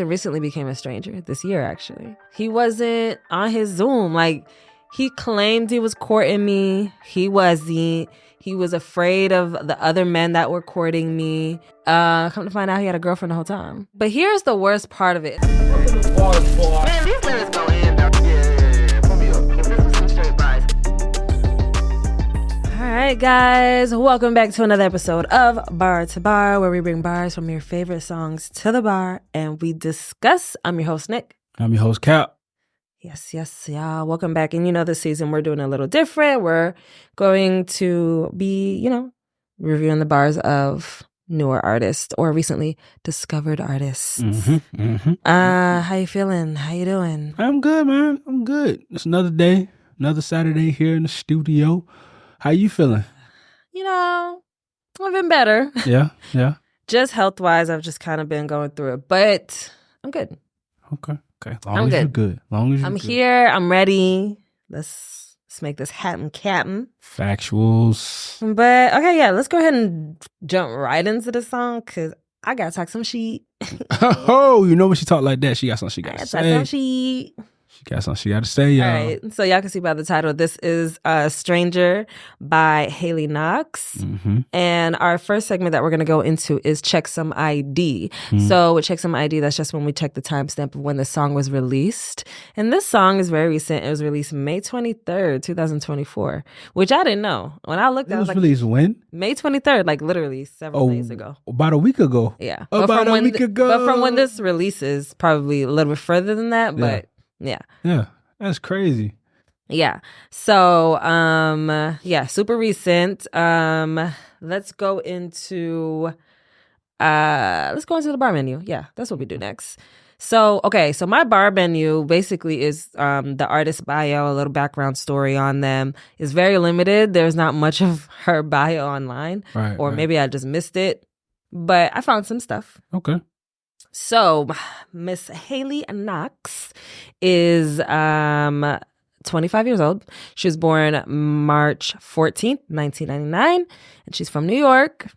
recently became a stranger this year, actually. He wasn't on his Zoom. Like, he claimed he was courting me. He wasn't. He was afraid of the other men that were courting me. Come to find out he had a girlfriend the whole time. But here's the worst part of it. Man, these lyrics go in. Yeah. Put me up. This is some straight bars. All right, guys. Welcome back to another episode of Bar2Bar, where we bring bars from your favorite songs to the bar and we discuss. I'm your host, Nick. I'm your host, Cap. Yes, y'all. Welcome back. And this season we're doing a little different. We're going to be, reviewing the bars of newer artists or recently discovered artists. How you feeling? How you doing? I'm good, man. I'm good. It's another day, another Saturday here in the studio. How you feeling? I've been better. Yeah. Just health-wise, I've just kind of been going through it, but I'm good. Okay. Long as you're good. I'm here. I'm ready. Let's make this happen, Captain. Factuals. But okay, yeah, let's go ahead and jump right into the song because I gotta talk some shit. Oh, you know when she talk like that, she got something she gotta say. Talk some shit. She got something she gotta say, y'all. All right, so y'all can see by the title, this is Stranger by Hailey Knox. And our first segment that we're going to go into is Check Some ID. So with Check Some ID, that's just when we check the timestamp of when the song was released. And this song is very recent. It was released May 23rd, 2024, which I didn't know. When I looked, It was released when? May 23rd, like literally several days ago. About a week ago. Yeah. About a week ago. But from when this releases, probably a little bit further than that, but... Yeah, that's crazy. Yeah. So, super recent. Let's go into the bar menu. Yeah, that's what we do next. So my bar menu basically is the artist's bio, a little background story on them. It's very limited. There's not much of her bio online, or maybe I just missed it, but I found some stuff. Okay. So, Miss Hailey Knox is 25 years old. She was born March 14th, 1999, and she's from New York.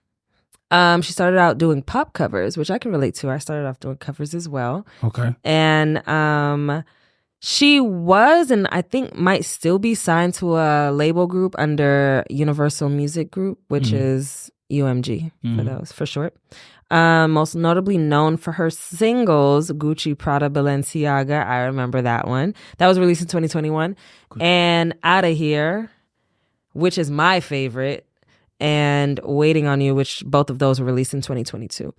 She started out doing pop covers, which I can relate to. I started off doing covers as well. Okay. And she was, and I think might still be, signed to a label group under Universal Music Group, which is UMG for those, for short. Most notably known for her singles, Gucci, Prada, Balenciaga. I remember that one. That was released in 2021. Cool. And Outta Here, which is my favorite, and Waiting on You, which both of those were released in 2022.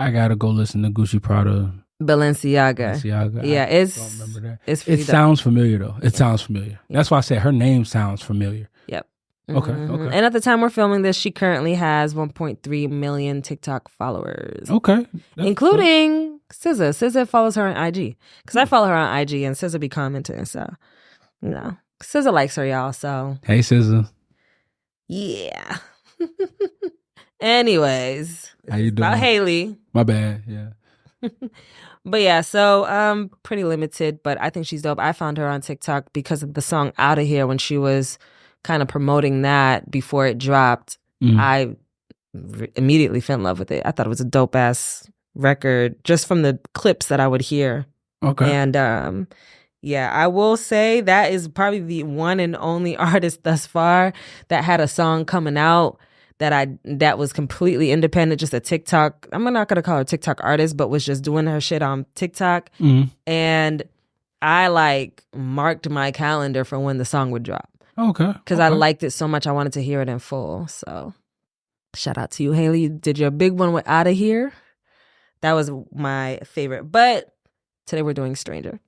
I gotta go listen to Gucci, Prada, Balenciaga. Yeah, I don't remember that. It sounds familiar though. It sounds familiar. Yeah. That's why I said her name sounds familiar. Yep. Okay. And at the time we're filming this, she currently has 1.3 million TikTok followers. Okay. Including SZA. SZA follows her on IG. Because I follow her on IG and SZA be commenting. So, SZA likes her, y'all. So. Hey, SZA. Yeah. Anyways. How you doing? About Hailey. My bad. Yeah. But yeah, so pretty limited, but I think she's dope. I found her on TikTok because of the song Outta Here when she was kind of promoting that before it dropped. I immediately fell in love with it. I thought it was a dope ass record just from the clips that I would hear. Okay. And I will say that is probably the one and only artist thus far that had a song coming out that was completely independent, just a TikTok. I'm not gonna call her a TikTok artist, but was just doing her shit on TikTok. And I marked my calendar for when the song would drop. Okay. Because I liked it so much, I wanted to hear it in full. So, shout out to you, Hailey. You did your big one with Outta Here. That was my favorite. But today we're doing Stranger.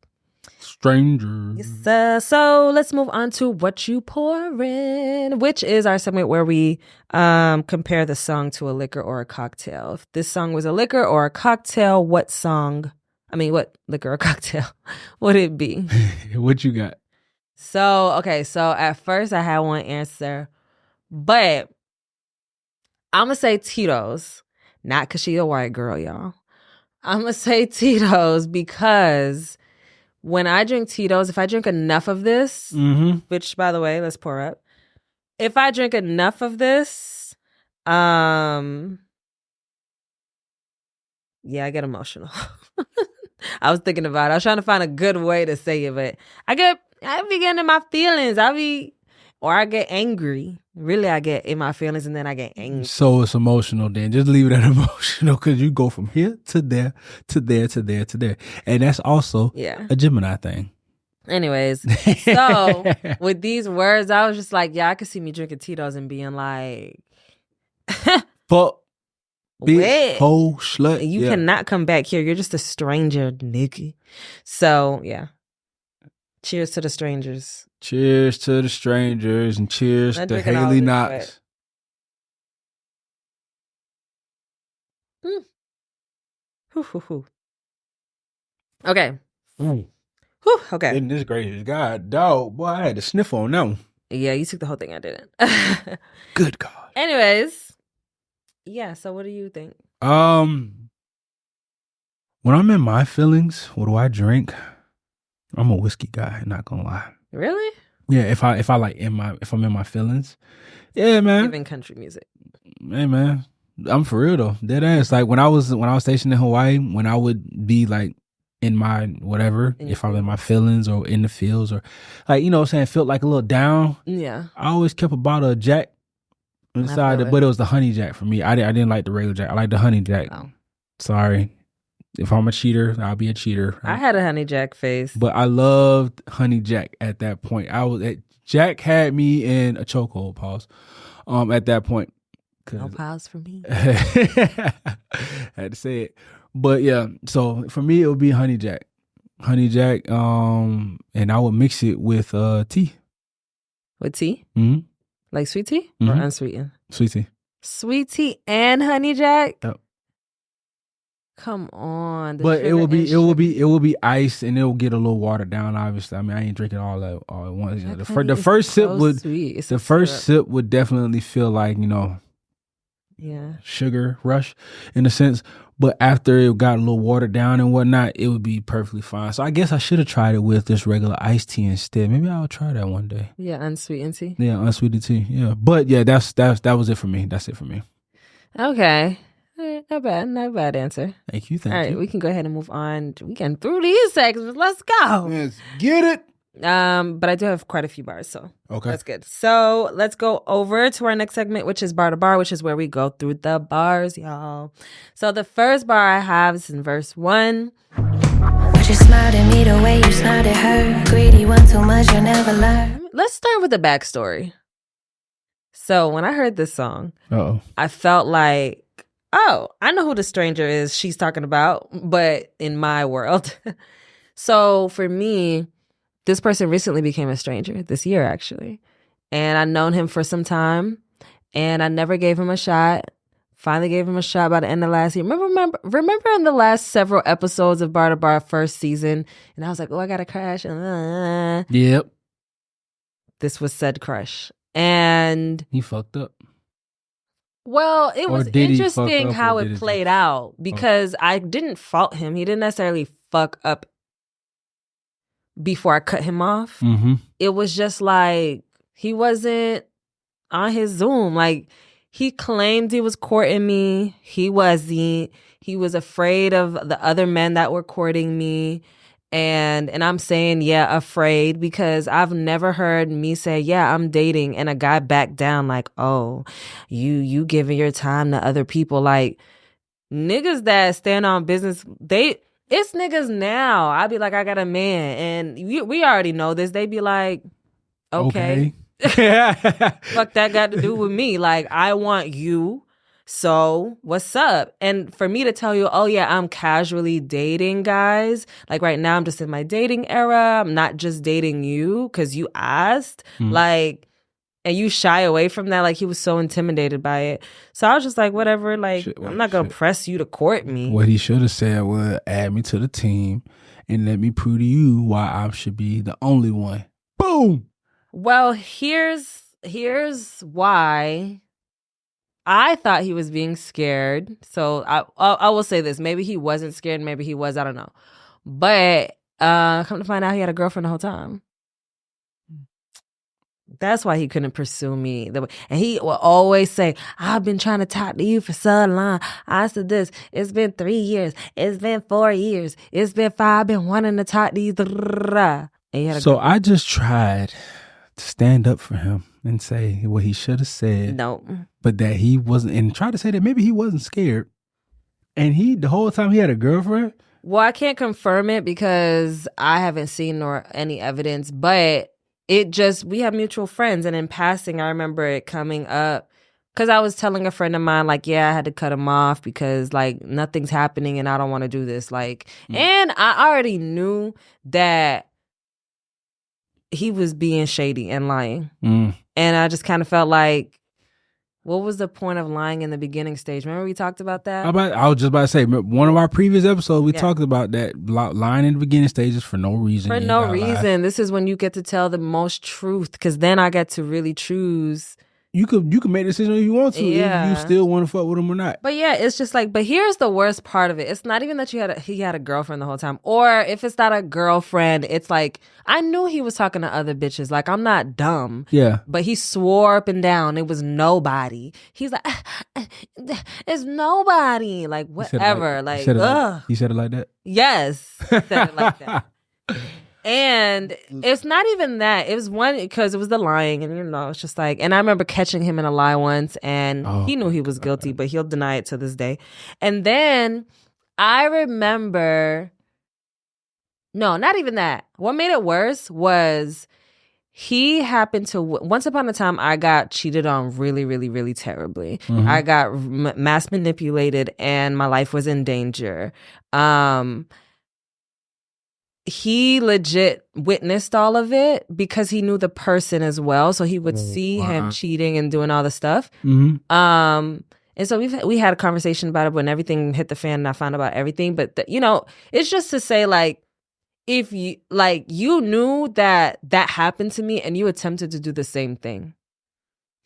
Yes, so let's move on to What You Pourin', which is our segment where we compare the song to a liquor or a cocktail. If this song was a liquor or a cocktail, what liquor or cocktail would it be? What you got? So at first I had one answer, but I'm going to say Tito's. Not because she's a white girl, y'all. I'm going to say Tito's because when I drink Tito's, if I drink enough of this, which, by the way, let's pour up. If I drink enough of this, I get emotional. I was thinking about it. I was trying to find a good way to say it, but I be getting in my feelings. I get angry. Really, I get in my feelings and then I get angry. So it's emotional then. Just leave it at emotional because you go from here to there, to there, to there, to there. And that's also a Gemini thing. Anyways, so with these words, I was just like, yeah, I could see me drinking Tito's and being like, fuck, bitch, hoe, slut. You cannot come back here. You're just a stranger, nigga. So, yeah. Cheers to the strangers. Cheers to the strangers and cheers to Hailey Knox. Okay. Whew, okay. Goodness gracious. God, dog. Boy, I had to sniff on that one. Yeah, you took the whole thing. I didn't. Good God. Anyways. Yeah, so what do you think? When I'm in my feelings, what do I drink? I'm a whiskey guy, not gonna lie. Really? Yeah, if I'm in my feelings. Yeah, man. Giving country music. Hey man. I'm for real though. Dead ass. Like when I was stationed in Hawaii, when I would be like in my whatever, if I'm in my feelings or in the fields or like, you know what I'm saying, felt like a little down. Yeah. I always kept a bottle of Jack inside but it was the honey Jack for me. I didn't like the regular Jack. I like the honey Jack. Oh. Sorry. If I'm a cheater, I'll be a cheater. I had a honey Jack face. But I loved honey Jack at that point. Jack had me in a chokehold, pause. At that point. No pause for me. Had to say it. But yeah, so for me it would be honey Jack. Honey Jack, and I would mix it with tea. With tea? Mm-hmm. Like sweet tea or unsweetened? Sweet tea. Sweet tea and honey Jack? Yep. Come on. But it will be ice and it will get a little watered down, obviously. I mean, I ain't drinking all at once. You know, the first sip sip would definitely feel like, you know, sugar rush in a sense. But after it got a little watered down and whatnot, it would be perfectly fine. So I guess I should have tried it with just regular iced tea instead. Maybe I'll try that one day. Yeah, unsweetened tea. Yeah, unsweetened tea. Yeah, but yeah, that was it for me. That's it for me. Okay, not bad answer. Thank you. All right, we can go ahead and move on. We can through these segments. Let's go. Let's get it. But I do have quite a few bars, so okay, that's good. So let's go over to our next segment, which is Bar2Bar, which is where we go through the bars, y'all. So the first bar I have is in verse 1. But you smiled at me the way you smiled at her. Greedy one too much, you'll never learn. Let's start with the backstory. So when I heard this song, I felt like, oh, I know who the stranger is she's talking about, but in my world. So for me, this person recently became a stranger this year, actually. And I've known him for some time, and I never gave him a shot. Finally gave him a shot by the end of last year. Remember in the last several episodes of Bar2Bar first season, and I was like, oh, I got a crush. Yep. This was said crush. And he fucked up. Well, it was interesting how it played out because I didn't fault him. He didn't necessarily fuck up before I cut him off. Mm-hmm. It was just like he wasn't on his Zoom. Like he claimed he was courting me. He wasn't. He was afraid of the other men that were courting me. And I'm saying, yeah, afraid, because I've never heard me say, yeah, I'm dating, and a guy back down like, oh, you giving your time to other people. Like niggas that stand on business, it's niggas now. I be like, I got a man, and we already know this. They be like, okay. Fuck that got to do with me. Like, I want you, so what's up? And for me to tell you, oh yeah, I'm casually dating guys. Like right now, I'm just in my dating era. I'm not just dating you because you asked. Like, and you shy away from that. Like he was so intimidated by it. So I was just like, whatever. Like I'm not gonna press you to court me. What he should have said was, add me to the team and let me prove to you why I should be the only one. Boom. Well, here's why I thought he was being scared. So I will say this: maybe he wasn't scared, maybe he was. I don't know. But come to find out, he had a girlfriend the whole time. That's why he couldn't pursue me. And he will always say, I've been trying to talk to you for so long. I said this, it's been 3 years. It's been 4 years. It's been 5. I've been wanting to talk to you. So I just tried to stand up for him and say what he should have said. No. But that he wasn't, and try to say that maybe he wasn't scared. And the whole time he had a girlfriend. Well, I can't confirm it because I haven't seen nor any evidence, but we have mutual friends. And in passing, I remember it coming up because I was telling a friend of mine, like, yeah, I had to cut him off because like nothing's happening and I don't want to do this. Like, and I already knew that he was being shady and lying. And I just kind of felt like, what was the point of lying in the beginning stage? Remember we talked about that? I was just about to say, one of our previous episodes, we talked about that, lying in the beginning stages for no reason. For no reason. This is when you get to tell the most truth, because then I get to really choose. You could make a decision if you want to, if you still want to fuck with him or not. But yeah, it's just like, but here's the worst part of it. It's not even that he had a girlfriend the whole time. Or if it's not a girlfriend, it's like, I knew he was talking to other bitches. Like, I'm not dumb. Yeah. But he swore up and down it was nobody. He's like, it's nobody. Like, whatever. He said it like that? Yes. He said it like that. And it's not even that. It was one, because it was the lying. And, it's just like, and I remember catching him in a lie once, and he knew he was guilty, but he'll deny it to this day. And then I remember, no, not even that. What made it worse was he happened to, once upon a time, I got cheated on really, really, really terribly. I got mass manipulated and my life was in danger. He legit witnessed all of it because he knew the person as well. So he would see him cheating and doing all the stuff. And so we had a conversation about it when everything hit the fan and I found out about everything. But, it's just to say, like, if you, like, you knew that happened to me and you attempted to do the same thing.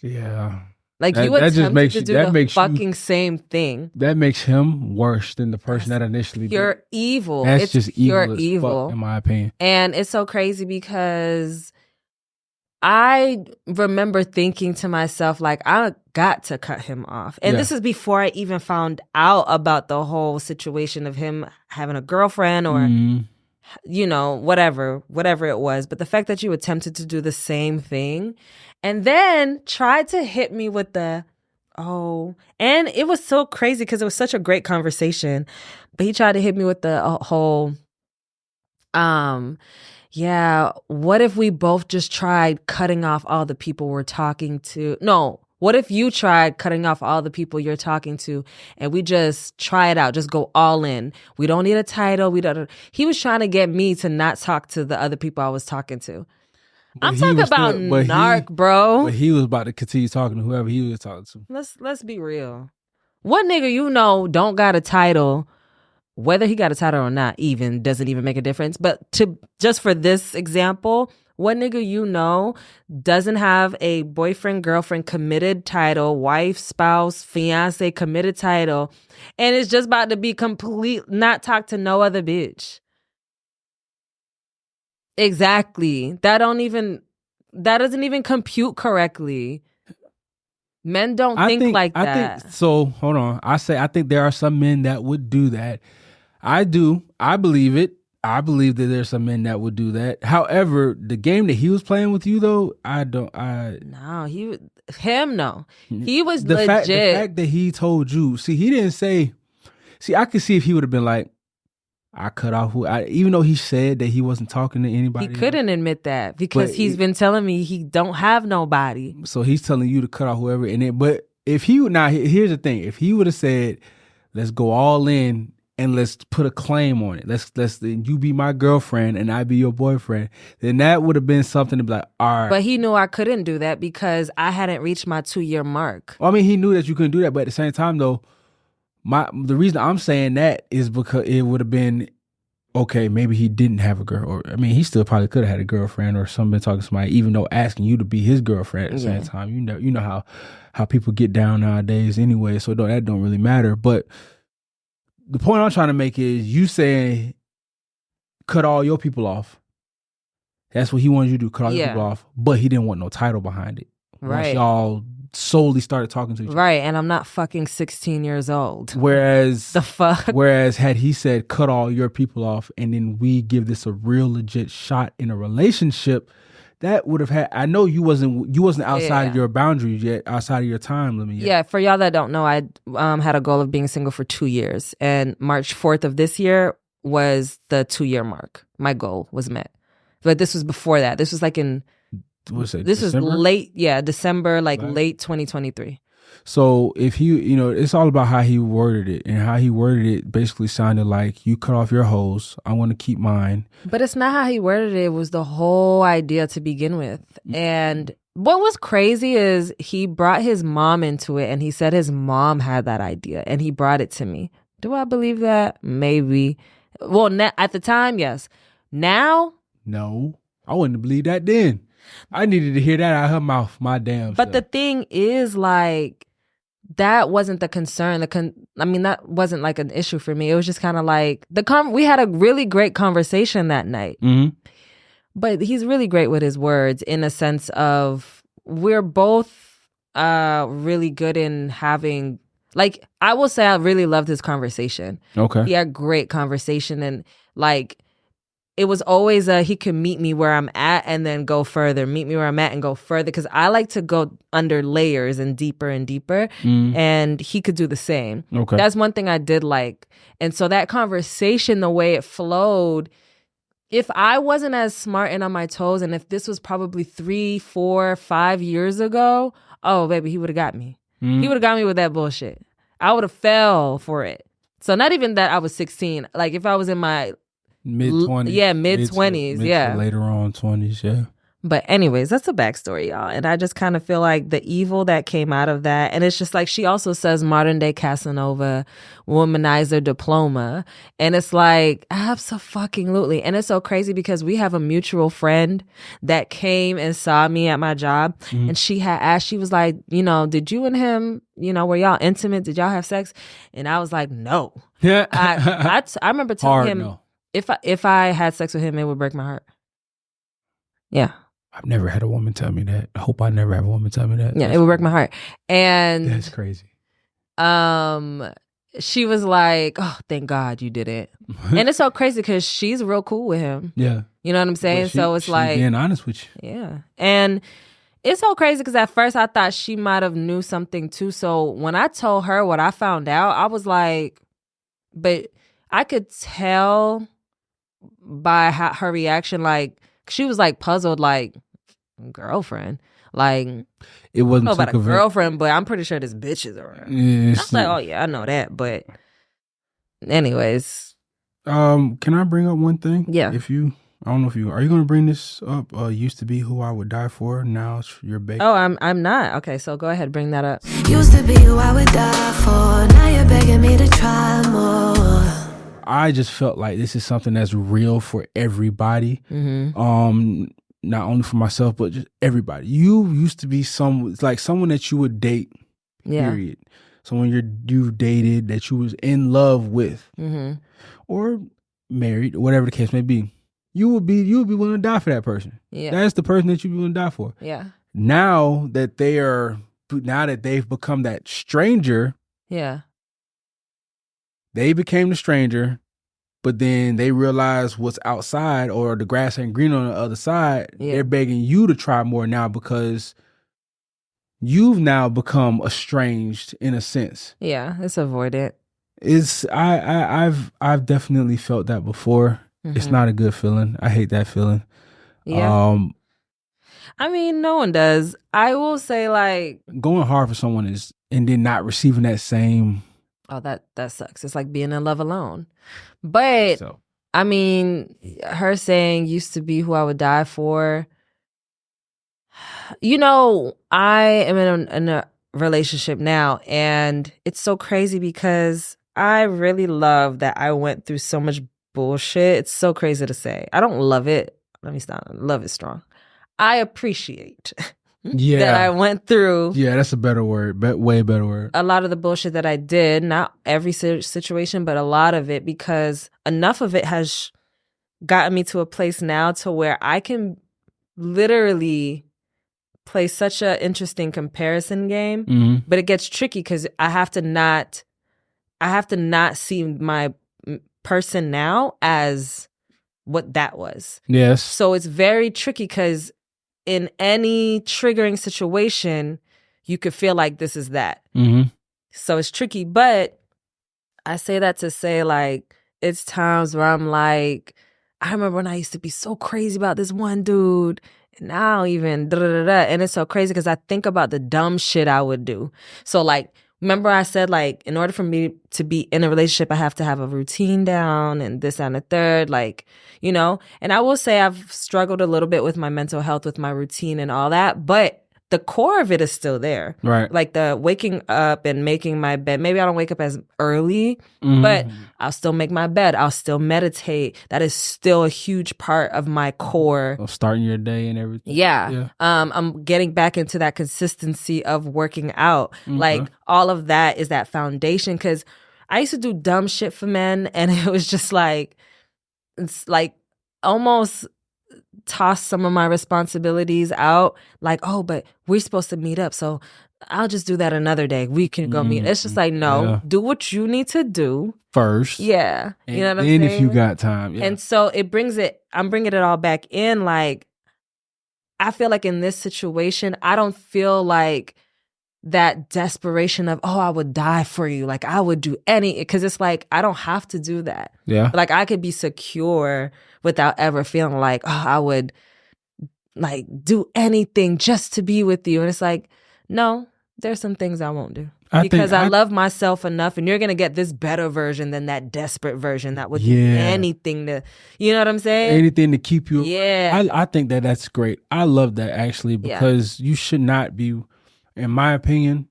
Yeah. Like, you attempted to do the fucking same thing. That makes him worse than the person that initially did. You're evil. That's just evil as fuck, in my opinion. And it's so crazy because I remember thinking to myself, like, I got to cut him off. And this is before I even found out about the whole situation of him having a girlfriend or, whatever it was. But the fact that you attempted to do the same thing and then tried to hit me with and it was so crazy because it was such a great conversation. But he tried to hit me with the whole, what if we both just tried cutting off all the people we're talking to? No, what if you tried cutting off all the people you're talking to and we just try it out, just go all in? We don't need a title. He was trying to get me to not talk to the other people I was talking to. I'm talking about narc, bro. But he was about to continue talking to whoever he was talking to. Let's be real. What nigga don't got a title, whether he got a title or not, even doesn't even make a difference. But just for this example, what nigga doesn't have a boyfriend, girlfriend, committed title, wife, spouse, fiance, committed title, and is just about to be not talk to no other bitch. Exactly. That doesn't even compute correctly. Men don't think like that. So hold on. I think there are some men that would do that. I do. I believe it. I believe that there's some men that would do that. However, the game that he was playing with you though, no. He was the legit. The fact that he told you, he didn't say. I could see if he would have been like, I cut off even though he said that he wasn't talking to anybody. He couldn't admit that because he's been telling me he don't have nobody. So he's telling you to cut off whoever. But if here's the thing: if he would have said, "Let's go all in and let's put a claim on it. Let's you be my girlfriend and I be your boyfriend," then that would have been something to be like, all right. But he knew I couldn't do that because I hadn't reached my 2-year mark. Well, I mean, he knew that you couldn't do that, but at the same time, though. The reason I'm saying that is because it would have been, okay, maybe he didn't have a girl. Or, I mean, he still probably could have had a girlfriend or something, talking to somebody, even though asking you to be his girlfriend at the same time. You know how people get down nowadays anyway, so that don't really matter. But the point I'm trying to make is you saying cut all your people off. That's what he wanted you to do, cut all your people off. But he didn't want no title behind it. Once y'all solely started talking to each other. Right, and I'm not fucking 16 years old. Whereas the fuck. Whereas had he said cut all your people off and then we give this a real legit shot in a relationship, that would have had. I know you wasn't outside of your boundaries yet, outside of your time limit yet. Yeah, for y'all that don't know, I had a goal of being single for 2 years, and March 4th of this year was the 2-year mark. My goal was met, but this was before that. This was like in. What's it? This December? was late, December, late 2023. So if he, it's all about how he worded it, and how he worded it basically sounded like you cut off your hoes, I want to keep mine. But it's not how he worded it. It was the whole idea to begin with. And what was crazy is he brought his mom into it, and he said his mom had that idea, and he brought it to me. Do I believe that? Maybe. Well, at the time, yes. Now? No, I wouldn't believe that then. I needed to hear that out of her mouth, my damn But the thing is, that wasn't the concern. That wasn't like an issue for me. It was just kind of like we had a really great conversation that night. Mm-hmm. But he's really great with his words in a sense of we're both really good in having, I will say I really loved his conversation. Okay. He had great conversation, and it was always he could meet me where I'm at and then go further, meet me where I'm at and go further. Because I like to go under layers and deeper. And he could do the same. Okay. That's one thing I did like. And so that conversation, the way it flowed, if I wasn't as smart and on my toes, and if this was probably 3, 4, 5 years ago, oh, baby, he would have got me. Mm-hmm. He would have got me with that bullshit. I would have fell for it. So not even that I was 16. If I was in my mid-20s. Yeah, mid-20s, yeah. Later on 20s, yeah. But anyways, that's a backstory, y'all. And I just kind of feel like the evil that came out of that, and it's just she also says modern day Casanova, womanizer diploma. And it's absolutely. And it's so crazy because we have a mutual friend that came and saw me at my job. Mm-hmm. And she had asked, she was like, did you and him, were y'all intimate? Did y'all have sex? And I was like, no. Yeah. I remember telling him, no. If I had sex with him, it would break my heart. Yeah. I've never had a woman tell me that. I hope I never have a woman tell me that. Yeah, it would break my heart. And that's crazy. She was like, "Oh, thank God you did it." And it's so crazy because she's real cool with him. Yeah. You know what I'm saying? So it's being honest with you. Yeah. And it's so crazy because at first I thought she might have knew something too. So when I told her what I found out, I was like, but I could tell by her reaction, she was puzzled, girlfriend, it wasn't about a girlfriend, but I'm pretty sure this bitch is around. I was like, oh yeah, I know that, but anyways, can I bring up one thing? Yeah. I don't know if are you going to bring this up? Used to be who I would die for. Now it's your baby. Oh, I'm not. Okay, so go ahead, bring that up. Used to be who I would die for. Now you're begging me to try more. I just felt like this is something that's real for everybody. Mm-hmm. Not only for myself, but just everybody. You used to be someone that you would date. Yeah. Period. Someone you dated that you was in love with, mm-hmm. or married, or whatever the case may be. You would be willing to die for that person. Yeah. That's the person that you'd be willing to die for. Yeah. Now that they've become that stranger. Yeah. They became the stranger, but then they realize what's outside, or the grass ain't green on the other side. Yeah. They're begging you to try more now because you've now become estranged in a sense. Yeah, it's avoidant. I've definitely felt that before. Mm-hmm. It's not a good feeling. I hate that feeling. Yeah. No one does. I will say going hard for someone and then not receiving that same. Oh, that sucks. It's like being in love alone. But her saying used to be who I would die for. I am in a relationship now, and it's so crazy because I really love that I went through so much bullshit. It's so crazy to say. I don't love it. Let me stop. Love is strong. I appreciate that I went through. Yeah, that's a better word. Way better word. A lot of the bullshit that I did, not every situation, but a lot of it, because enough of it has gotten me to a place now to where I can literally play such an interesting comparison game, but it gets tricky because I have to not see my person now as what that was. Yes. So it's very tricky because in any triggering situation, you could feel like this is that. So it's tricky, but I say that to say, like, it's times where I'm like, I remember when I used to be so crazy about this one dude, and now even and it's so crazy because I think about the dumb shit I would do. So like, remember I said, like, in order for me to be in a relationship, I have to have a routine down and this and the third, like, you know. And I will say I've struggled a little bit with my mental health, with my routine and all that, but the core of it is still there. Right. Like the waking up and making my bed. Maybe I don't wake up as early, but I'll still make my bed. I'll still meditate. That is still a huge part of my core. Of starting your day and everything. Yeah. I'm getting back into that consistency of working out. Like all of that is that foundation. Because I used to do dumb shit for men, and it was just like, it's like almost toss some of my responsibilities out, like, oh, but we're supposed to meet up, so I'll just do that another day. We can go meet. It's just like, no, do what you need to do first. Yeah. And, you know what I'm saying? And if you got time. Yeah. And so I'm bringing it all back in. Like, I feel like in this situation, I don't feel like that desperation of, oh, I would die for you. Like, I would do because it's like, I don't have to do that. Yeah. Like, I could be secure without ever feeling like, oh, I would like do anything just to be with you. And it's like, no, there's some things I won't do. Because I love myself enough, and you're going to get this better version than that desperate version that would do anything to, you know what I'm saying? Anything to keep you. Yeah. I think that's great. I love that, actually, because you should not be, in my opinion,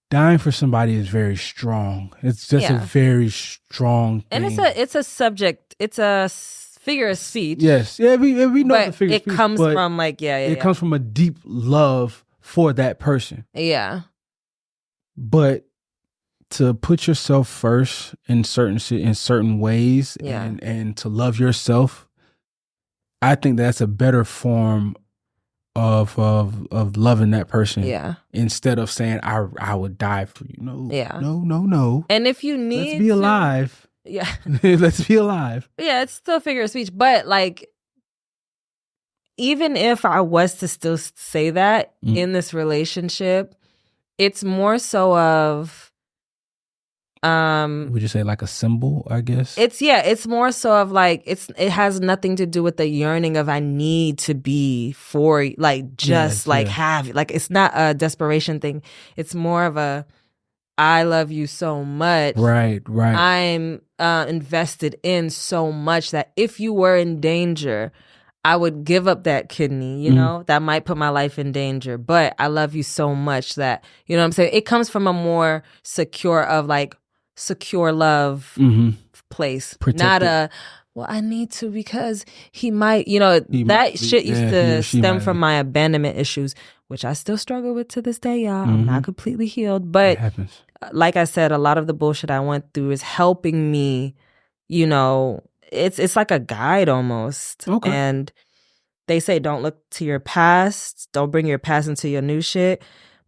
dying for somebody is very strong. It's just a very strong thing. And it's a subject. It's a figure of speech. Yes. Yeah, we know the figure of speech. It comes from like, it comes from a deep love for that person. Yeah. But to put yourself first in certain ways and to love yourself, I think that's a better form of loving that person. Yeah. Instead of saying I would die for you. No. Yeah. No. And if you need let's be alive. Yeah. Let's be alive. Yeah, it's still a figure of speech. But like, even if I was to still say that in this relationship, it's more so of would you say like a symbol, I guess? It's more so of like, it has nothing to do with the yearning of I need to be for, like, just have, like, it's not a desperation thing. It's more of a, I love you so much. Right. I'm invested in so much that if you were in danger, I would give up that kidney, you know, that might put my life in danger. But I love you so much that, you know what I'm saying? It comes from a more secure love place. Not a, well, I need to because he might, you know, shit used to stem from my abandonment issues, which I still struggle with to this day, y'all. I'm not completely healed. But like I said, a lot of the bullshit I went through is helping me, you know, it's like a guide almost. Okay. And they say don't look to your past, don't bring your past into your new shit.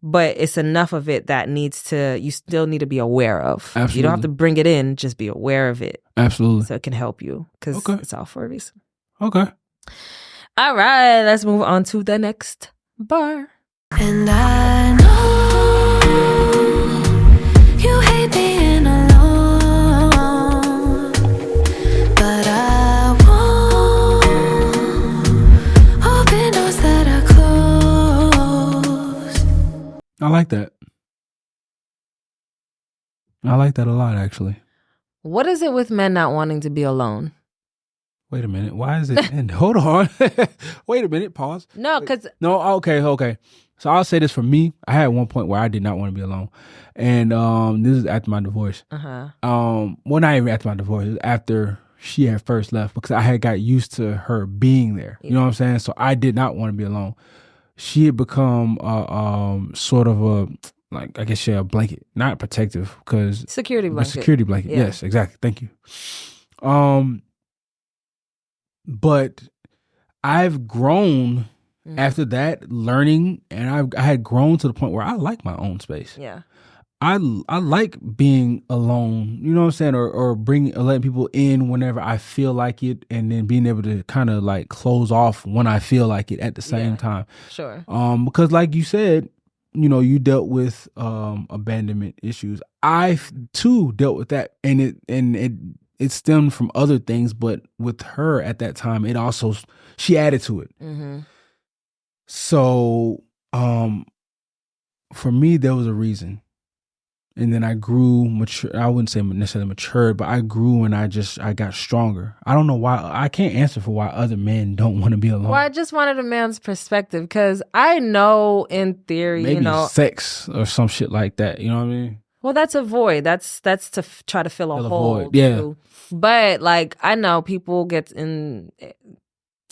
But it's enough of it that you still need to be aware of. Absolutely. You don't have to bring it in, just be aware of it. Absolutely. So it can help you because it's all for a reason. Okay. All right, let's move on to the next bar. And I know you hate being alone, but I won't open doors that are closed. I like that. I like that a lot, actually. What is it with men not wanting to be alone? Wait a minute. Why is it? And hold on. Wait a minute. Pause. No, because... No, okay. So I'll say this for me. I had one point where I did not want to be alone. And this is after my divorce. Well, not even after my divorce. It was after she had first left because I had got used to her being there. You know what I'm saying? So I did not want to be alone. She had become sort of a, like, I guess, a blanket. Not protective because... Security blanket. Security blanket. Yeah. Yes, exactly. Thank you. But I've grown after that, learning, and I had grown to the point where I like my own space. Yeah. I like being alone, you know what I'm saying, or letting people in whenever I feel like it, and then being able to kind of like close off when I feel like it at the same time. Sure. Because like you said, you know, you dealt with abandonment issues. I too dealt with that, and it stemmed from other things, but with her at that time, it also she added to it. Mm-hmm. So, for me, there was a reason. And then I grew mature. I wouldn't say necessarily matured, but I grew and I got stronger. I don't know why. I can't answer for why other men don't want to be alone. Well, I just wanted a man's perspective because I know in theory, maybe you know, sex or some shit like that. You know what I mean? Well, that's a void. That's to try to fill a hole. Yeah. Too. But like I know people get in,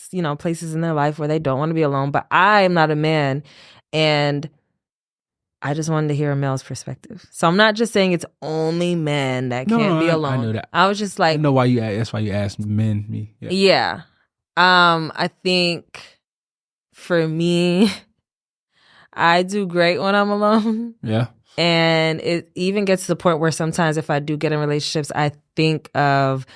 you know, places in their life where they don't want to be alone. But I am not a man, and I just wanted to hear a male's perspective. So I'm not just saying it's only men that can't be alone. I know that. I was just like, I know why you asked. That's why you asked me. Yeah. I think for me, I do great when I'm alone. Yeah. And it even gets to the point where sometimes if I do get in relationships, I think of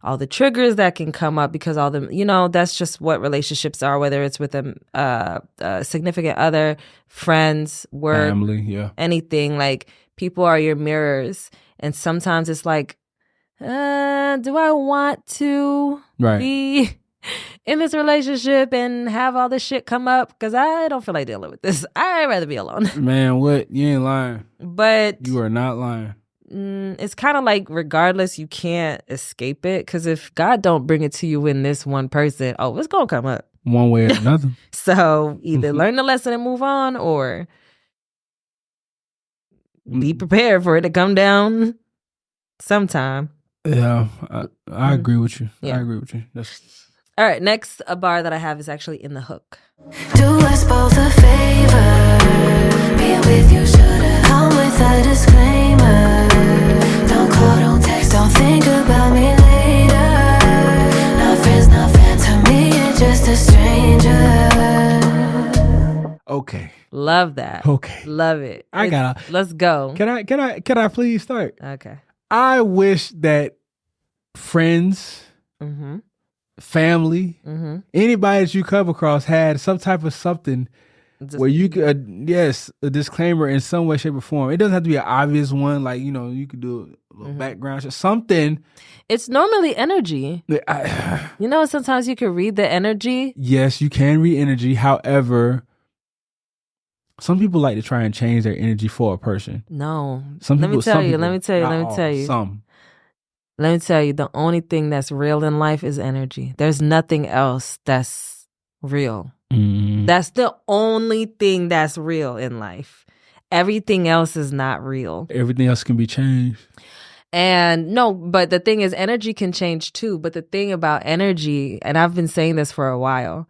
all the triggers that can come up because all the, you know, that's just what relationships are, whether it's with a significant other, friends, work, family, anything. Like people are your mirrors. And sometimes it's like, do I want to be in this relationship and have all this shit come up? Because I don't feel like dealing with this. I'd rather be alone. Man, what? You ain't lying. But you are not lying. It's kind of like regardless, you can't escape it. Because if God don't bring it to you in this one person, it's going to come up. One way or another. So either learn the lesson and move on, or be prepared for it to come down sometime. Yeah, I agree with you. Yeah. I agree with you. All right, next a bar that I have is actually in the hook. Do us both a favor. Being with you should've come with a disclaimer. Don't call, don't text, don't think about me later. Not friends, not fan, to me you're just a stranger. Okay. Love that. Okay. Love it. Let's go. Can I please start? Okay. I wish that friends, family, anybody that you come across had some type of something where you could, a disclaimer in some way, shape, or form. It doesn't have to be an obvious one, like, you know, you could do a little background shit, something. It's normally energy. You know, sometimes you can read the energy. Yes, you can read energy. However, some people like to try and change their energy for a person. No. Let me tell you. Let me tell you, the only thing that's real in life is energy. There's nothing else that's real. That's the only thing that's real in life. Everything else is not real. Everything else can be changed. And no, but the thing is, energy can change too. But the thing about energy, and I've been saying this for a while,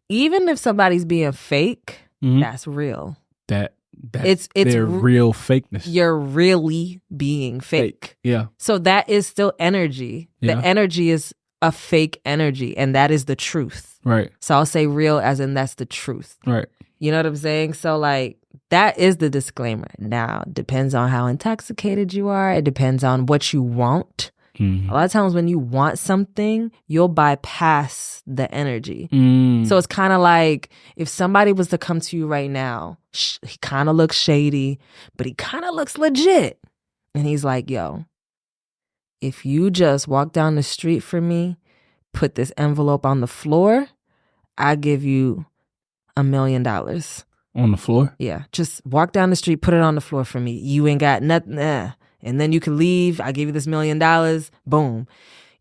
even if somebody's being fake, that's real. It's their real fakeness. You're really being fake. Yeah. So that is still energy. Yeah. The energy is a fake energy, and that is the truth. Right. So I'll say real as in that's the truth. Right. You know what I'm saying? So like that is the disclaimer. Now, depends on how intoxicated you are. It depends on what you want. A lot of times when you want something, you'll bypass the energy. So it's kind of like if somebody was to come to you right now, he kind of looks shady, but he kind of looks legit. And he's like, yo, if you just walk down the street for me, put this envelope on the floor, I give you $1 million. On the floor? Yeah. Just walk down the street, put it on the floor for me. You ain't got nothing. And then you can leave. I give you this $1 million. Boom.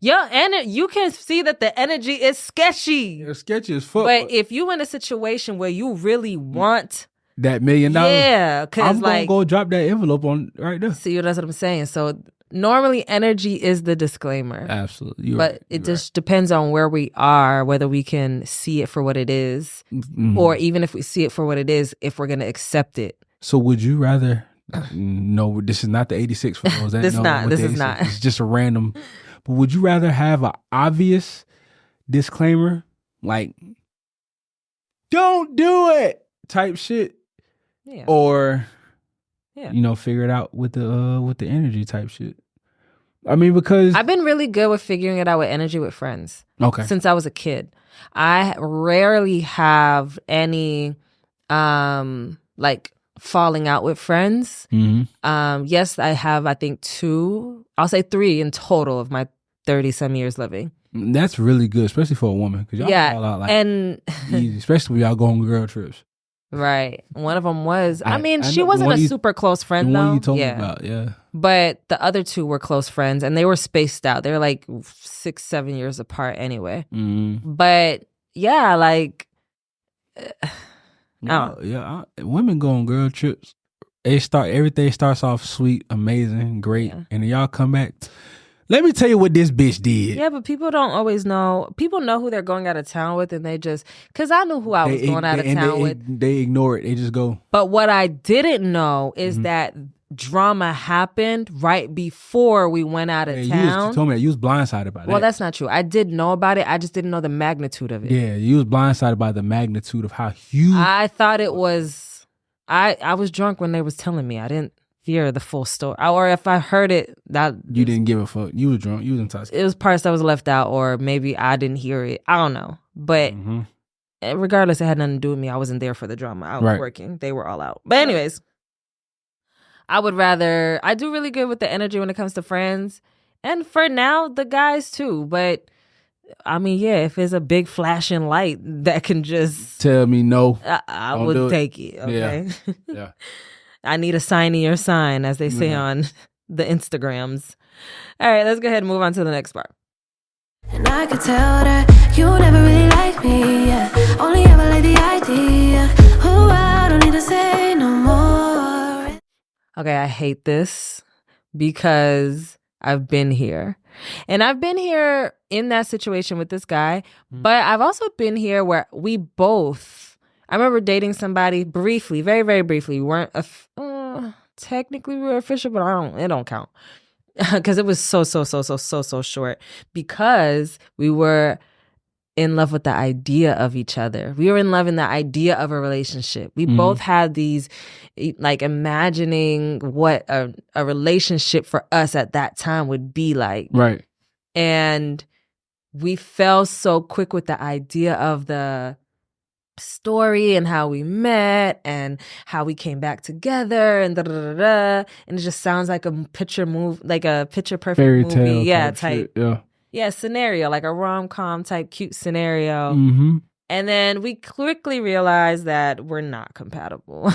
Yeah, and you can see that the energy is sketchy. It's sketchy as fuck. But if you in a situation where you really want that $1 million, yeah, because I'm gonna go drop that envelope on right there. See, that's what I'm saying. So normally, energy is the disclaimer. Absolutely, but it just depends on where we are, whether we can see it for what it is, or even if we see it for what it is, if we're gonna accept it. So, would you rather? No, this is not the 86 for those that this know. This is not. It's just a random. But would you rather have an obvious disclaimer, like don't do it type shit, or figure it out with the energy type shit. I mean, because I've been really good with figuring it out with energy with friends. Okay. Since I was a kid, I rarely have any like falling out with friends. Mm-hmm. Yes, I have. I think 2. I'll say 3 in total of my 30-some years living. That's really good, especially for a woman, because y'all fall out like and easy, especially when y'all go on girl trips. Right. One of them was. I mean, she wasn't a super close friend, though. The one you told me about, yeah. But the other 2 were close friends, and they were spaced out. They were like 6-7 years apart, anyway. Mm-hmm. But yeah, like, women go on girl trips. Everything starts off sweet, amazing, great, and then y'all come back. Let me tell you what this bitch did. Yeah, but people don't always know. People know who they're going out of town with, and they just, because I knew who I was going out of town with. They ignore it. They just go. But what I didn't know is that drama happened right before we went out of town. You told me that you was blindsided by that. Well, that's not true. I did know about it. I just didn't know the magnitude of it. Yeah, you was blindsided by the magnitude of how huge. I thought it was. I was drunk when they was telling me. I didn't hear the full story, or if I heard it, that you didn't give a fuck. You was drunk. You was intoxicated. It was parts that was left out, or maybe I didn't hear it. I don't know, but regardless, it had nothing to do with me. I wasn't there for the drama. I was working. They were all out. But anyways, I do really good with the energy when it comes to friends, and for now, the guys too. But I mean, yeah, if it's a big flashing light that can just tell me no, I would take it. Okay. Yeah. I need a signier sign, as they say on the Instagrams. All right, let's go ahead and move on to the next part. And I could tell that you never really liked me, yeah. Only ever like the idea. Oh, I don't need to say no more. Okay, I hate this because I've been here. And I've been here in that situation with this guy, but I've also been here where we both... I remember dating somebody briefly, very, very briefly. We weren't technically we were official, but it don't count because it was so short. Because we were in love with the idea of each other. We were in love in the idea of a relationship. We both had these, like, imagining what a relationship for us at that time would be like. Right. And we fell so quick with the idea of the story and how we met and how we came back together and and it just sounds like a picture perfect fairy movie, tale type scenario, like a rom-com type cute scenario. And then we quickly realized that we're not compatible.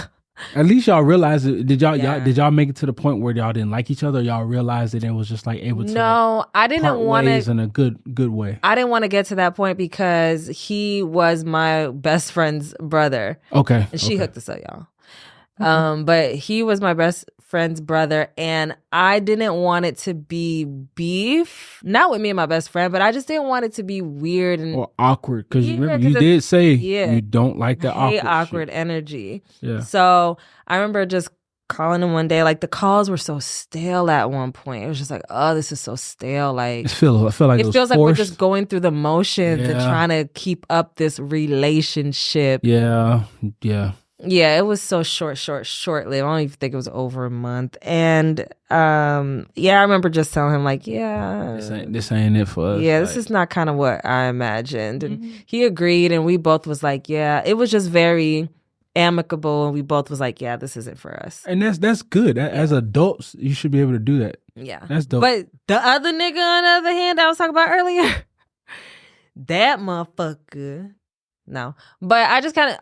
At least y'all realized it. Did y'all make it to the point where y'all didn't like each other? Or y'all realized it and was just like able to? No, I didn't want to. In a good way. I didn't want to get to that point because he was my best friend's brother. Okay, and she hooked us up, y'all. But he was my best friend's brother, and I didn't want it to be beef. Not with me and my best friend, but I just didn't want it to be weird or awkward. Because you did say you don't like the awkward energy. Yeah. So I remember just calling him one day. Like, the calls were so stale at one point. It was just like, oh, this is so stale. Like, I feel like it feels like we're just going through the motions and trying to keep up this relationship. Yeah. Yeah, it was so short-lived. I don't even think it was over a month. And I remember just telling him, like, this ain't it for us. Yeah, this is not kind of what I imagined. And he agreed, and we both was like, yeah. It was just very amicable, and we both was like, yeah, this isn't for us. And that's good. As adults, you should be able to do that. Yeah. That's dope. But the other nigga, on the other hand, I was talking about earlier, that motherfucker... No, but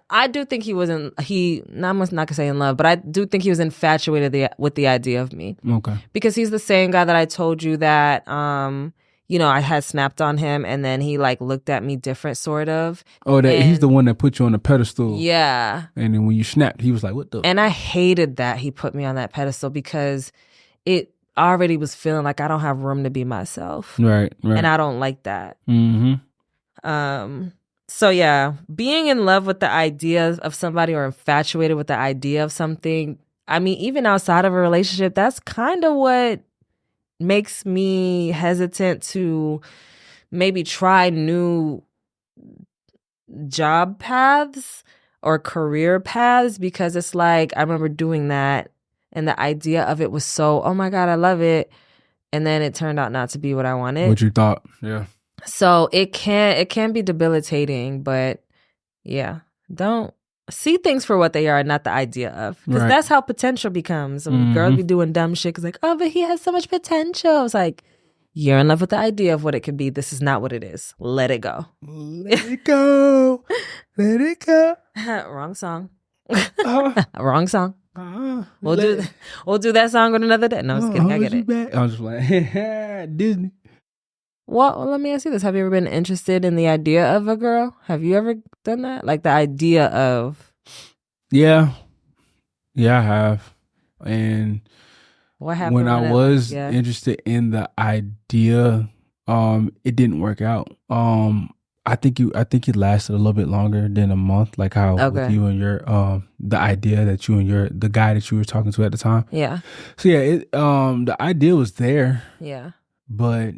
I do think he wasn't, I'm not gonna say in love, but I do think he was infatuated with the idea of me. Okay. Because he's the same guy that I told you that, I had snapped on him and then he like looked at me different, sort of. Oh, he's the one that put you on the pedestal. Yeah. And then when you snapped, he was like, what the? And I hated that he put me on that pedestal because it already was feeling like I don't have room to be myself. Right. And I don't like that. So yeah, being in love with the idea of somebody or infatuated with the idea of something, I mean, even outside of a relationship, that's kind of what makes me hesitant to maybe try new job paths or career paths, because it's like I remember doing that and the idea of it was so, oh my God, I love it. And then it turned out not to be what I wanted. What you thought, yeah. So it can be debilitating, but yeah, don't see things for what they are, not the idea of. Because that's how potential becomes. Girls be doing dumb shit because like, oh, but he has so much potential. It's like, you're in love with the idea of what it could be. This is not what it is. Let it go. Let it go. Let it go. Wrong song. Wrong song. We'll do that song on another day. No, I'm just kidding. I get it. I'm just like Disney. Well, let me ask you this. Have you ever been interested in the idea of a girl? Have you ever done that? Like the idea of... Yeah, I have. And what happened when I was interested in the idea, it didn't work out. I think it lasted a little bit longer than a month, like how with you and your the idea that you and the guy that you were talking to at the time. Yeah. So yeah, the idea was there. Yeah. But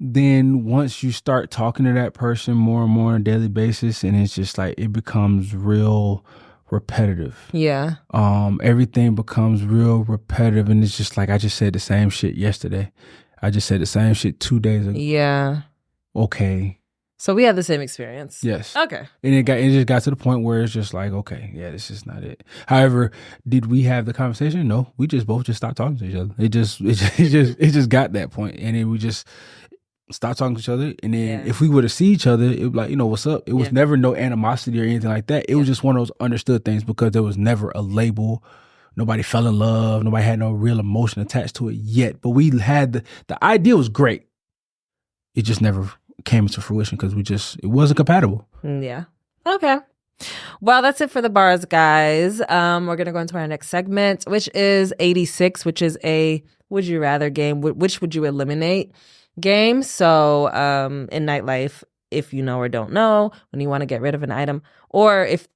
then once you start talking to that person more and more on a daily basis, and it's just like it becomes real repetitive. Yeah. Everything becomes real repetitive, and it's just like I just said the same shit yesterday. I just said the same shit 2 days ago. Yeah. Okay. So we had the same experience. Yes. Okay. And it just got to the point where it's just like, okay, yeah, this is not it. However, did we have the conversation? No, we just both stopped talking to each other. It just got that point, and then we just stopped talking to each other. And then if we were to see each other, it would be like, what's up? It was never no animosity or anything like that. It was just one of those understood things because there was never a label. Nobody fell in love. Nobody had no real emotion attached to it yet. But we had the idea was great. It just never came into fruition because it wasn't compatible. Yeah. Okay. Well, that's it for the bars, guys. We're going to go into our next segment, which is 86, which is a would you rather game. Which would you eliminate game? So in nightlife, if you know or don't know, when you want to get rid of an item, or if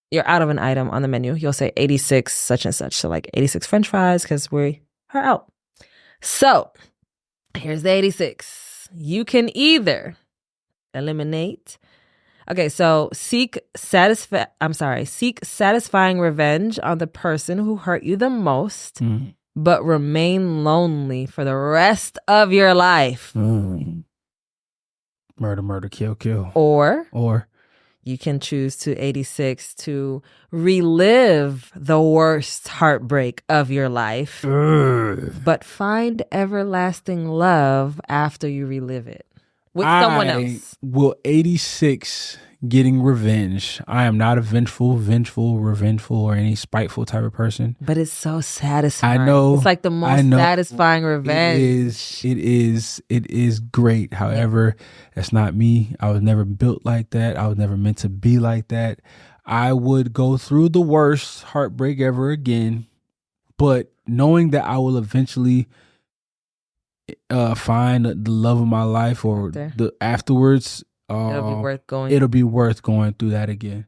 you're out of an item on the menu, you'll say 86 such and such. So like 86 French fries because we are out. So here's the 86. You can either eliminate. Okay, so seek satisfying revenge on the person who hurt you the most, but remain lonely for the rest of your life. Murder, kill. Or you can choose to 86 to relive the worst heartbreak of your life, but find everlasting love after you relive it with someone else. Will 86 getting revenge. I am not a vengeful, revengeful, or any spiteful type of person. But it's so satisfying. I know. It's like the most satisfying revenge. It is great. However, that's not me. I was never built like that. I was never meant to be like that. I would go through the worst heartbreak ever again, but knowing that I will eventually find the love of my life or the afterwards, it'll be worth going. It'll be worth going through that again.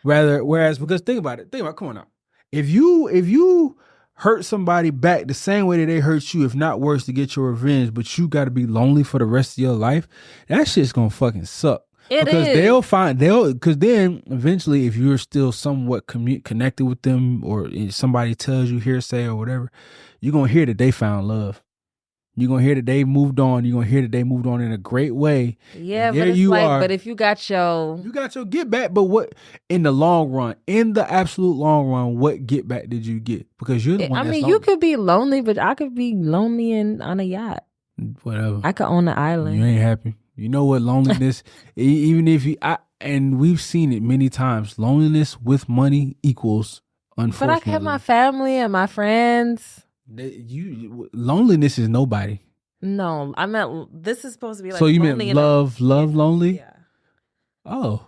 Whereas because think about it, come on now. If you hurt somebody back the same way that they hurt you, if not worse, to get your revenge, but you got to be lonely for the rest of your life, that shit's gonna fucking suck. Because then eventually, if you're still somewhat connected with them, or if somebody tells you hearsay or whatever, you're gonna hear that they found love. You're going to hear that they moved on. You're going to hear that they moved on in a great way. Yeah, but it's but if you got your... You got your get back, but what, in the long run, in the absolute long run, what get back did you get? Because you're the one that's lonely. You could be lonely, but I could be lonely on a yacht. Whatever. I could own the island. You ain't happy. You know what loneliness, even if and we've seen it many times, loneliness with money equals, unfortunately. But I can have my family and my friends. Loneliness is nobody. No, I meant this is supposed to be like. So you meant love, lonely? Yeah. Oh,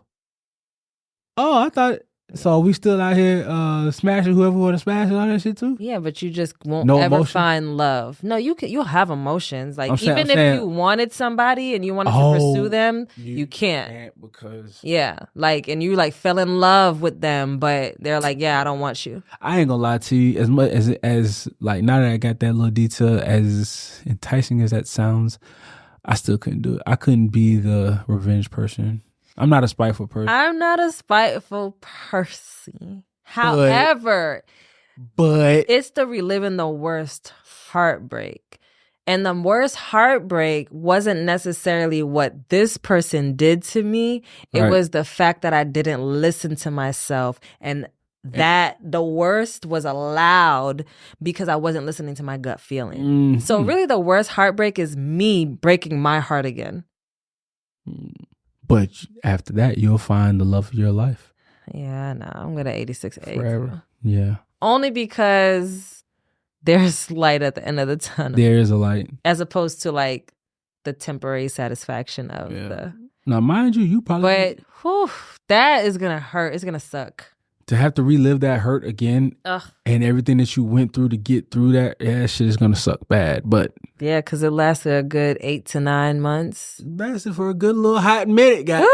I thought. So are we still out here smashing whoever want to smash and all that shit too? Yeah, but you just won't ever find love. No, you'll have emotions. Like if you wanted somebody and you wanted to pursue them, you can't because and you like fell in love with them, but they're like, yeah, I don't want you. I ain't gonna lie to you. As much as like now that I got that little detail, as enticing as that sounds, I still couldn't do it. I couldn't be the revenge person. I'm not a spiteful person. I'm not a spiteful person. However, but it's the reliving the worst heartbreak. And the worst heartbreak wasn't necessarily what this person did to me. It was the fact that I didn't listen to myself, and that the worst was allowed because I wasn't listening to my gut feeling. Mm-hmm. So really the worst heartbreak is me breaking my heart again. But after that, you'll find the love of your life. Yeah, no, I'm going to 86 forever. Yeah. Only because there's light at the end of the tunnel. There is a light. As opposed to like the temporary satisfaction of the... Now, mind you probably... But that is going to hurt. It's going to suck. To have to relive that hurt again and everything that you went through to get through that shit is going to suck bad. But yeah, because it lasted a good 8 to 9 months. It lasted for a good little hot minute, guys.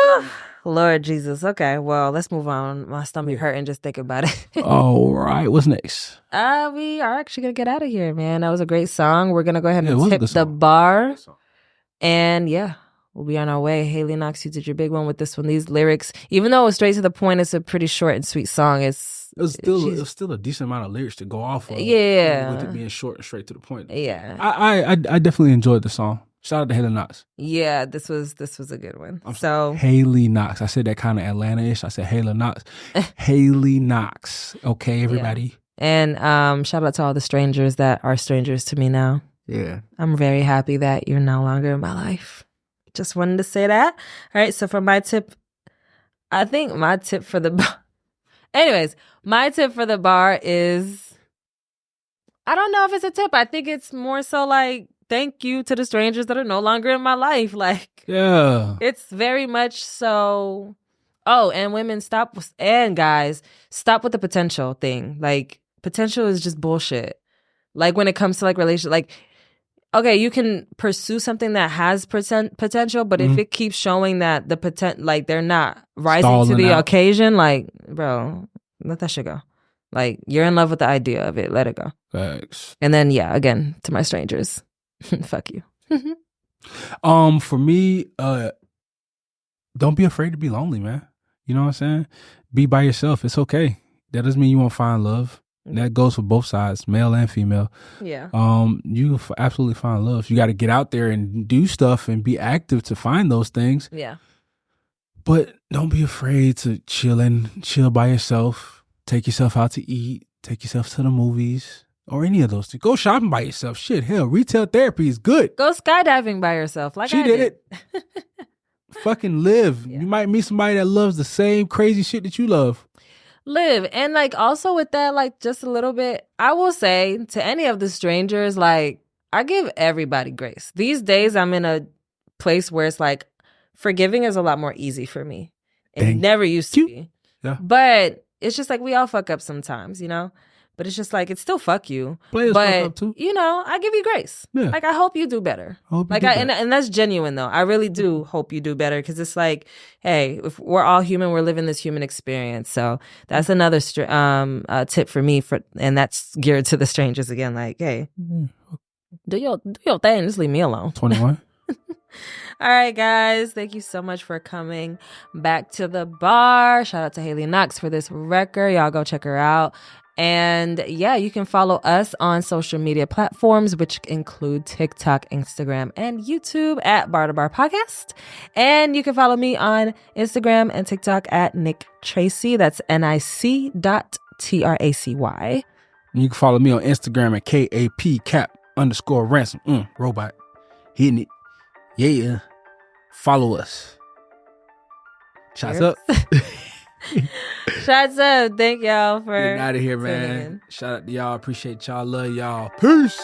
Lord Jesus. Okay, well, let's move on. My stomach hurting just think about it. All right, what's next? We are actually going to get out of here, man. That was a great song. We're going to go ahead and tip the bar. And yeah. We'll be on our way. Hailey Knox, you did your big one with this one. These lyrics, even though it was straight to the point, it's a pretty short and sweet song. It was still a decent amount of lyrics to go off of. Yeah. With it being short and straight to the point. Yeah. I definitely enjoyed the song. Shout out to Hailey Knox. Yeah, this was a good one. Hailey Knox. I said that kind of Atlanta-ish. I said Hailey Knox. Hailey Knox. Okay, everybody. Yeah. And shout out to all the strangers that are strangers to me now. Yeah. I'm very happy that you're no longer in my life. Just wanted to say that. All right, so for my tip, I think my tip for the bar... Anyways, my tip for the bar is... I don't know if it's a tip. I think it's more so like, thank you to the strangers that are no longer in my life. Like, yeah. It's very much so... Oh, and women, and guys, stop with the potential thing. Like, potential is just bullshit. Like, when it comes to, like, relationship... Like, okay, you can pursue something that has potential, but if it keeps showing that the potential, like they're not rising to the occasion, like, bro, let that shit go. Like, you're in love with the idea of it. Let it go. Thanks. And then, yeah, again, to my strangers, fuck you. For me, don't be afraid to be lonely, man. You know what I'm saying? Be by yourself. It's okay. That doesn't mean you won't find love. That goes for both sides, male and female. Yeah. You absolutely find love. You got to get out there and do stuff and be active to find those things. Yeah. But don't be afraid to chill by yourself. Take yourself out to eat. Take yourself to the movies or any of those things. Go shopping by yourself. Shit, hell, retail therapy is good. Go skydiving by yourself. Like she I did it. Fucking live. Yeah. You might meet somebody that loves the same crazy shit that you love. Live. And like also with that, like just a little bit, I will say to any of the strangers, like I give everybody grace. These days I'm in a place where it's like forgiving is a lot more easy for me. It never used to be. Yeah. But it's just like we all fuck up sometimes, you know? But it's just like, it's still fuck you. Players but, fuck up too. You know, I give you grace. Yeah. Like, I hope you do better. And that's genuine, though. I really do hope you do better because it's like, hey, if we're all human, we're living this human experience. So that's another tip for me, and that's geared to the strangers again. Like, hey, do your thing. Just leave me alone. 21. All right, guys. Thank you so much for coming back to the bar. Shout out to Hailey Knox for this record. Y'all go check her out. And yeah, you can follow us on social media platforms, which include TikTok, Instagram, and YouTube at Bar2Bar Podcast. And you can follow me on Instagram and TikTok at Nick Tracy. That's NIC.TRACY. You can follow me on Instagram at KAP_ransom. Robot. Hitting it. Yeah. Follow us. Shots up. Shots up. Thank y'all for getting out of here, man. Shout out to y'all. Appreciate y'all. Love y'all. Peace.